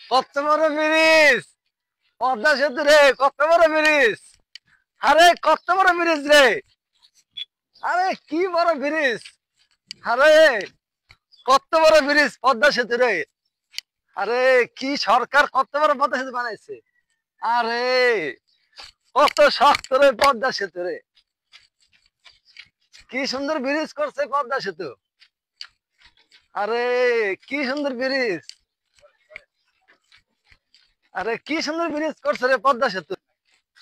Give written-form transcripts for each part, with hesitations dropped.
কত বড় ব্রিজ, পদ্মা সেতু রে, কত বড় ব্রিজ। আরে কত বড় ব্রিজ রে, আরে কি বড় ব্রিজ। আরে কত বড় ব্রিজ পদ্মা সেতু রে। আরে কি সরকার কত বড় পদ্মা সেতু বানাইছে। আরে কত শক্ত রে পদ্মা সেতু রে, কি সুন্দর ব্রিজ করছে পদ্মা সেতু। আরে কি সুন্দর ব্রিজ, আরে কি সুন্দর ব্রিজ করছে রে পদ্মা সেতু।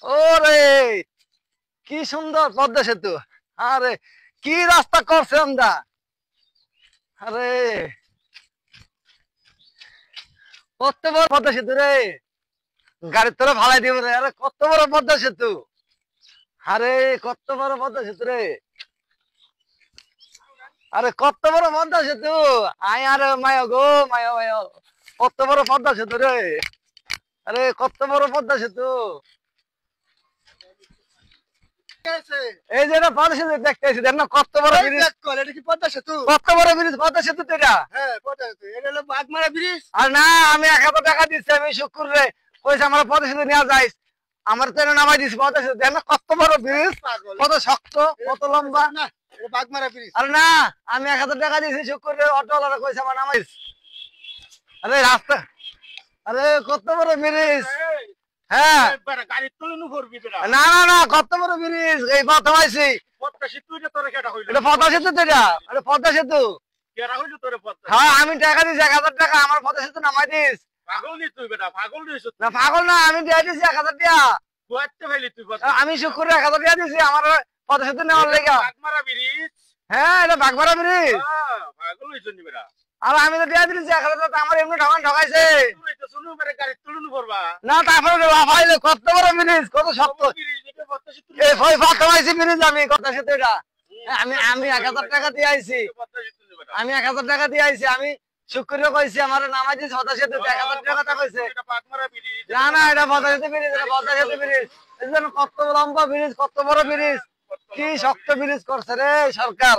ওরে কি সুন্দর পদ্মা সেতু। আরে কি রাস্তা করছে আমরা। আরে কত বড় পদ্মা সেতু রে, গাড়ির তোরা ভাড়াই দিব রে। আরে কত বড় পদ্মা সেতু, আরে কত বড় পদ্মা সেতু রে, আরে কত বড় পদ্মা সেতু। আয় আরে মায়া গো, মায়া মায়া, কত বড় পদ্মা সেতু রে। আরে কত বড় পদ্মা সেতু। এই যে এটা পদ্মা সেতু দেখতেছি, দেখ না কত বড় ব্রিজ। এটা কি পদ্মা সেতু? কত বড় ব্রিজ পদ্মা সেতু তো এটা। হ্যাঁ পদ্মা সেতু, এটা হলো বাগমারা ব্রিজ। আর না আমি 1000 টাকা দিচ্ছি, আমি শুক্র রে কইছে আমার পদ্মা সেতু নেওয়া যাইস, আমার তো এটা নামাই দিছি পদ্মা সেতু। দেখ না কত বড় ব্রিজ, পাগল। কত শক্ত, কত লম্বা। না, এটা বাগমারা ব্রিজ। আর না আমি 1000 টাকা দিয়েছি শুক্র রে, অটোওয়ালা কইছে আমার নামাইস। আরে রাস্তা, আরে কত বড় ব্রিজ। হ্যাঁ গাড়ি তুলে নু করবি বেটা। না না না কত বড় ব্রিজ, এই প্রথম আইছি। পদ্মা সেতু এটা তোরে কেটা হইলো? এটা পদ্মা সেতু তো, এটা পদ্মা সেতু। কেটা হইলো তোরে পদ্মা? হ্যাঁ আমি টাকা দিছি 1000 টাকা, আমার পদ্মা সেতু নামাই দিস। পাগল নি তুই বেটা, পাগল নিস না পাগল না, আমি দিয়ে দিছি 1000 টাকা। কুয়াতে ফেলি তুই পদ্মা। আমি শুক্র 1000 টাকা দিছি আমার পদ্মা সেতু নেওয়ার লেগা। বাগমারা ব্রিজ। হ্যাঁ এটা বাগমারা ব্রিজ। হ্যাঁ পাগল হইছ নি বেটা? আর আমি তো দিয়ে দিছি 1000 টাকা, আমার এমনি ঠকাইছে। তুই তো শুনু বেটা, গাড়ি তুলে নু করবা। না তারপরে লাফাইলে কত বড় ব্রিজ, কত শক্ত। ব্রিজ এটা পদ্মা সেতু। এই ভয় প্রথম আইছি ব্রিজ আমি পদ্মা সেতু এটা। আমি আমি 1000 টাকা দিয়ে আইছি, পদ্মা সেতু বেটা। আমি 1000 টাকা দিয়ে আইছি। আমি শুক্র কইছি আমার নামাই দিস পদ্মা সেতু, 1000 টাকা কথা কইছে। এটা বাগমারা ব্রিজ। না না এটা পদ্মা সেতু ব্রিজ, এটা পদ্মা সেতু ব্রিজ। এই জন্য কত লম্বা ব্রিজ, কত বড় ব্রিজ, কি শক্ত ব্রিজ করছে রে সরকার।